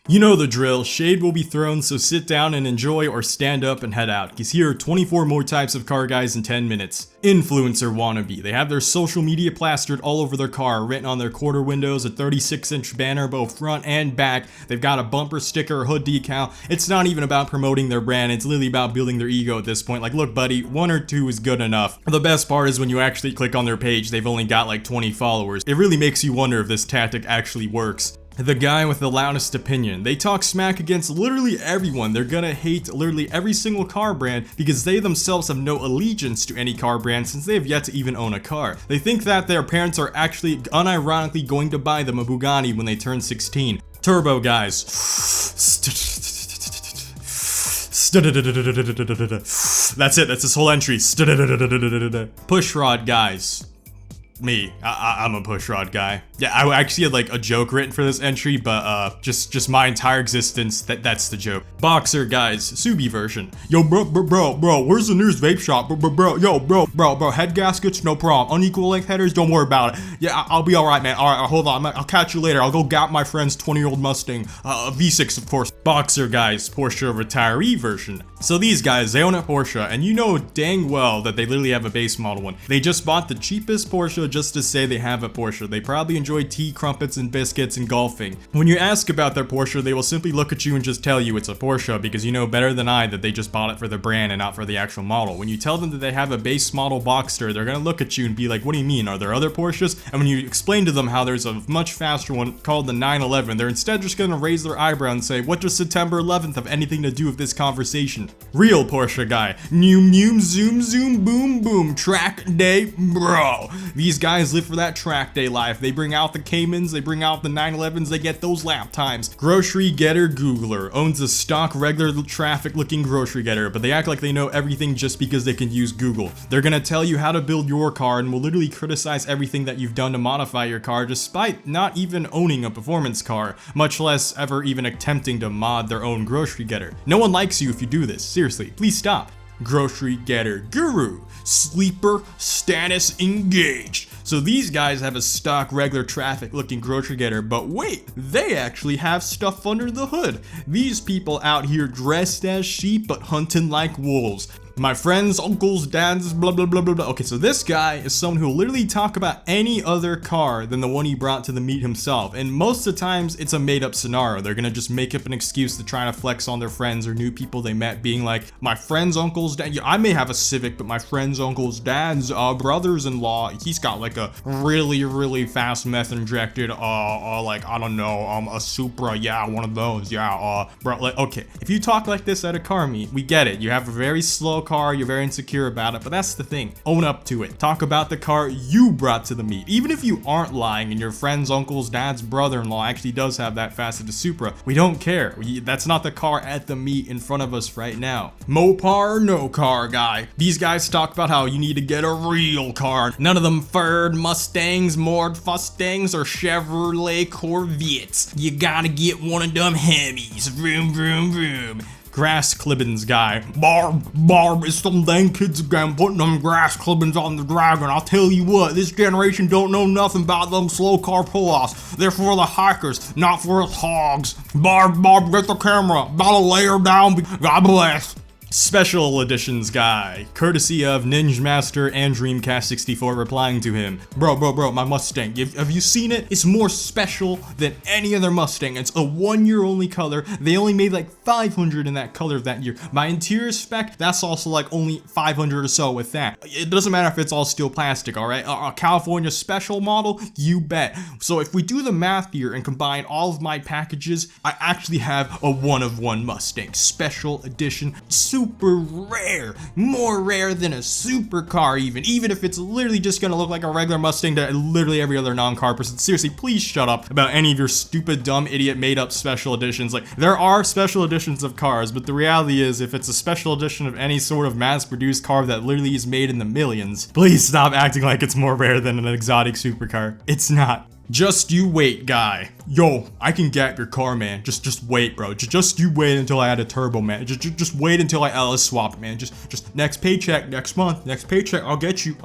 You know the drill, shade will be thrown, so sit down and enjoy or stand up and head out, because here are 24 more types of car guys in 10 minutes. Influencer wannabe. They have their social media plastered all over their car, written on their quarter windows, a 36-inch banner both front and back. They've got a bumper sticker, a hood decal. It's not even about promoting their brand, it's literally about building their ego at this point. Like, look buddy, 1 or 2 is good enough. The best part is when you actually click on their page, they've only got like 20 followers. It really makes you wonder if this tactic actually works. The guy with the loudest opinion. They talk smack against literally everyone. They're gonna hate literally every single car brand because they themselves have no allegiance to any car brand since they have yet to even own a car. They think that their parents are actually unironically going to buy them a Bugatti when they turn 16. Turbo guys. That's it, that's this whole entry. Pushrod guys. Me, I'm a Pushrod guy. Yeah, I actually had like a joke written for this entry, but just my entire existence, that's the joke. Boxer guys, Subi version. Yo bro, where's the nearest vape shop? Bro, head gaskets, no problem. Unequal length headers, don't worry about it. Yeah, I'll be alright man. Alright, hold on, I'll catch you later. I'll go gap my friend's 20-year-old Mustang, V6 of course. Boxer guys, Porsche retiree version. So these guys, they own a Porsche, and you know dang well that they literally have a base model one. They just bought the cheapest Porsche just to say they have a Porsche. They probably enjoy tea, crumpets, and biscuits and golfing. When you ask about their Porsche, they will simply look at you and just tell you it's a Porsche because you know better than I that they just bought it for the brand and not for the actual model. When you tell them that they have a base model Boxster, they're gonna look at you and be like, what do you mean? Are there other Porsches? And when you explain to them how there's a much faster one called the 911, they're instead just gonna raise their eyebrow and say, what does September 11th have anything to do with this conversation? Real Porsche guy. Noom, zoom, boom, boom. Track day, bro. These guys live for that track day life. They bring out the Caymans, they bring out the 911s, they get those lap times. Grocery getter Googler. Owns a stock regular traffic looking grocery getter, but they act like they know everything just because they can use Google. They're gonna tell you how to build your car and will literally criticize everything that you've done to modify your car despite not even owning a performance car, much less ever even attempting to mod their own grocery getter. No one likes you if you do this. Seriously, please stop. Grocery getter guru. Sleeper status engaged. So these guys have a stock regular traffic looking grocery getter, but wait, they actually have stuff under the hood. These people out here dressed as sheep but hunting like wolves. My friends, uncles, dads, blah blah blah blah blah. Okay, so this guy is someone who will literally talk about any other car than the one he brought to the meet himself, and most of the times it's a made-up scenario. They're gonna just make up an excuse to try to flex on their friends or new people they met, being like, my friend's uncle's dad, I may have a Civic, but my friend's uncle's dad's brothers-in-law, he's got like a really fast meth injected like, I don't know, a Supra, yeah, one of those, yeah, bro, like, okay, if you talk like this at a car meet, we get it. You have a very slow car, you're very insecure about it, but that's the thing. Own up to it. Talk about the car you brought to the meet. Even if you aren't lying and your friend's uncle's dad's brother-in-law actually does have that faceted Supra, we don't care. That's not the car at the meet in front of us right now. Mopar no car guy. These guys talk about how you need to get a real car. None of them Ford Mustangs, Mord Mustangs, or Chevrolet Corvettes. You gotta get one of them Hemis. Vroom, vroom, vroom. Grass clippings guy. Barb, it's some dang kids again putting them grass clippings on the Dragon. I'll tell you what, this generation don't know nothing about them slow car pull-offs. They're for the hikers, not for us hogs. Barb, get the camera. About to lay her down. God bless. Special editions guy, courtesy of Ninja Master and Dreamcast 64 replying to him. Bro, my Mustang, have you seen it? It's more special than any other Mustang. It's a 1-year only color. They only made like 500 in that color that year. My interior spec, that's also like only 500 or so with that. It doesn't matter if it's all steel plastic, all right? A California special model, you bet. So if we do the math here and combine all of my packages, I actually have a 1-of-1 Mustang, special edition, super rare, more rare than a supercar even if it's literally just gonna look like a regular Mustang to literally every other non-car person. Seriously, please shut up about any of your stupid, dumb, idiot, made-up special editions. Like, there are special editions of cars, but the reality is, if it's a special edition of any sort of mass-produced car that literally is made in the millions, please stop acting like it's more rare than an exotic supercar. It's not. Just you wait, guy. Yo, I can gap your car, man. Just wait, bro. Just you wait until I add a turbo, man. Just wait until I LS swap, man. Just next paycheck, next month, next paycheck, I'll get you,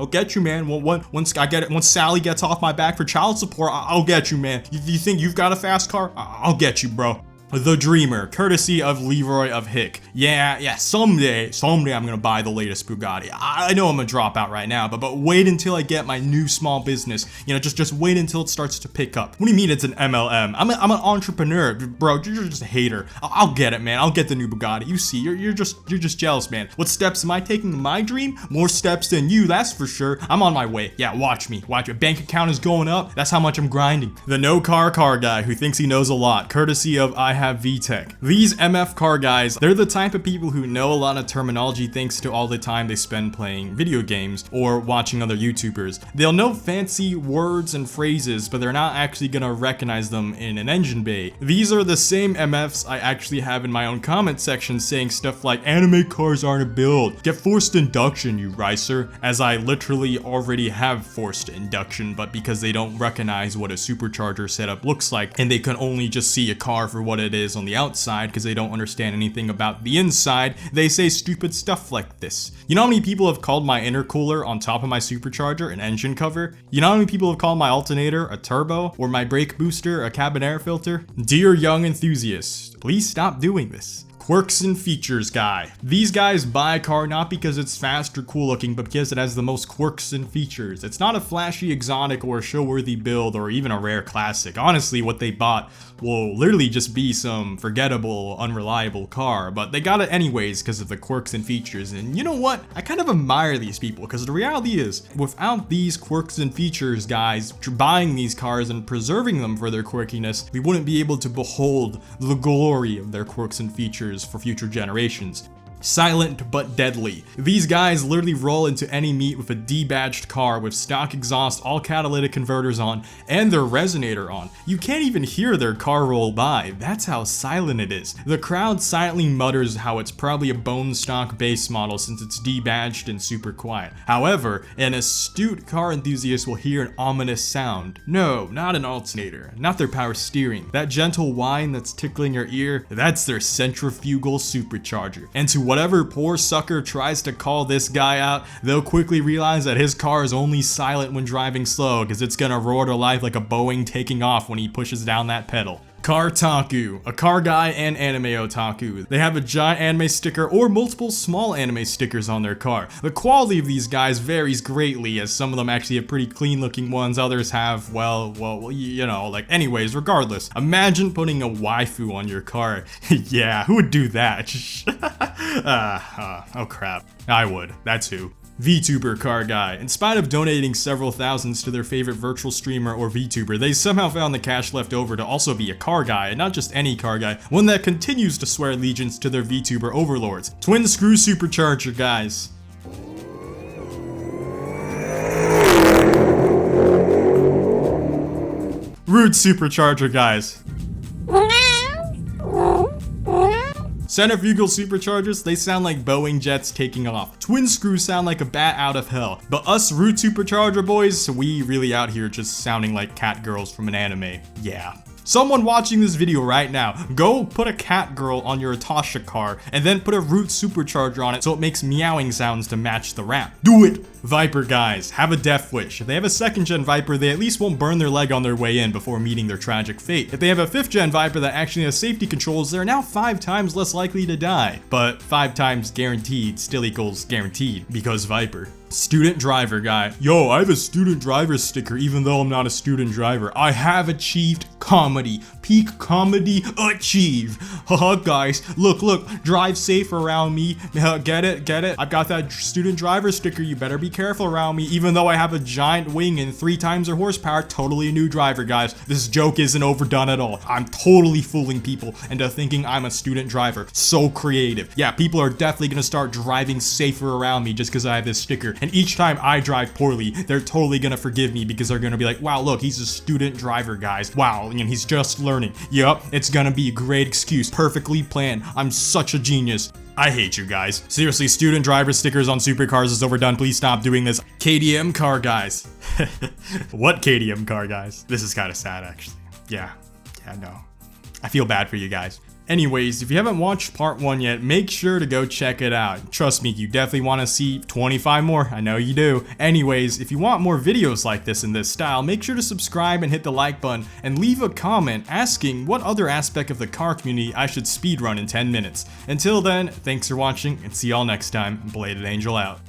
man. Once I get it, once Sally gets off my back for child support, I'll get you, man. You think you've got a fast car? I'll get you, bro. The Dreamer, courtesy of Leroy of Hick. Yeah, someday I'm gonna buy the latest Bugatti. I know I'm gonna drop out right now, but wait until I get my new small business. You know, just wait until it starts to pick up. What do you mean it's an MLM? I'm an entrepreneur, bro. You're just a hater. I'll get it, man. I'll get the new Bugatti. You see, you're just jealous, man. What steps am I taking in my dream? More steps than you, that's for sure. I'm on my way. Yeah, watch me. Bank account is going up. That's how much I'm grinding. The no car guy who thinks he knows a lot, courtesy of I have VTech. These MF car guys, they're the type of people who know a lot of terminology thanks to all the time they spend playing video games or watching other YouTubers. They'll know fancy words and phrases, but they're not actually gonna recognize them in an engine bay. These are the same MFs I actually have in my own comment section saying stuff like anime cars aren't a build. Get forced induction, you ricer. As I literally already have forced induction, but because they don't recognize what a supercharger setup looks like and they can only just see a car for what it is on the outside because they don't understand anything about the inside, they say stupid stuff like this. You know how many people have called my intercooler on top of my supercharger an engine cover? You know how many people have called my alternator a turbo or my brake booster a cabin air filter? Dear young enthusiasts, please stop doing this. Quirks and features guy. These guys buy a car not because it's fast or cool looking, but because it has the most quirks and features. It's not a flashy exotic or a show-worthy build or even a rare classic. Honestly, what they bought will literally just be some forgettable, unreliable car, but they got it anyways because of the quirks and features. And you know what? I kind of admire these people because the reality is, without these quirks and features guys buying these cars and preserving them for their quirkiness, we wouldn't be able to behold the glory of their quirks and features for future generations. Silent but deadly. These guys literally roll into any meet with a D-badged car with stock exhaust, all catalytic converters on, and their resonator on. You can't even hear their car roll by. That's how silent it is. The crowd silently mutters how it's probably a bone stock base model since it's D-badged and super quiet. However, an astute car enthusiast will hear an ominous sound. No, not an alternator, not their power steering. That gentle whine that's tickling your ear, that's their centrifugal supercharger. And to whatever poor sucker tries to call this guy out, they'll quickly realize that his car is only silent when driving slow because it's gonna roar to life like a Boeing taking off when he pushes down that pedal. Cartaku, a car guy and anime otaku. They have a giant anime sticker or multiple small anime stickers on their car. The quality of these guys varies greatly, as some of them actually have pretty clean looking ones, others have, well, you know, like anyways, regardless. Imagine putting a waifu on your car. Yeah, who would do that? Oh crap, I would, that's who. VTuber car guy. In spite of donating several thousands to their favorite virtual streamer or VTuber, they somehow found the cash left over to also be a car guy, and not just any car guy, one that continues to swear allegiance to their VTuber overlords. Twin screw supercharger guys. Rude supercharger guys. Centrifugal superchargers, they sound like Boeing jets taking off. Twin screws sound like a bat out of hell. But us root supercharger boys, we really out here just sounding like cat girls from an anime. Yeah. Someone watching this video right now, go put a cat girl on your Atasha car and then put a root supercharger on it so it makes meowing sounds to match the rap. Do it! Viper guys, have a death wish. If they have a 2nd gen Viper, they at least won't burn their leg on their way in before meeting their tragic fate. If they have a 5th gen Viper that actually has safety controls, they're now 5 times less likely to die. But 5 times guaranteed still equals guaranteed, because Viper. Student driver guy. Yo, I have a student driver sticker even though I'm not a student driver. I have achieved comedy. Peak comedy achieved. Haha guys, look, drive safe around me. Get it? I've got that student driver sticker. You better be careful around me even though I have a giant wing and 3 times their horsepower. Totally a new driver guys. This joke isn't overdone at all. I'm totally fooling people into thinking I'm a student driver. So creative. Yeah, people are definitely gonna start driving safer around me just because I have this sticker. And each time I drive poorly, they're totally gonna forgive me because they're gonna be like, wow, look, he's a student driver, guys. Wow, and he's just learning. Yup, it's gonna be a great excuse. Perfectly planned. I'm such a genius. I hate you guys. Seriously, student driver stickers on supercars is overdone. Please stop doing this. KDM car guys. What KDM car guys? This is kind of sad, actually. Yeah, no. I feel bad for you guys. Anyways, if you haven't watched part 1 yet, make sure to go check it out. Trust me, you definitely want to see 25 more, I know you do. Anyways, if you want more videos like this in this style, make sure to subscribe and hit the like button, and leave a comment asking what other aspect of the car community I should speedrun in 10 minutes. Until then, thanks for watching, and see y'all next time. Bladed Angel out.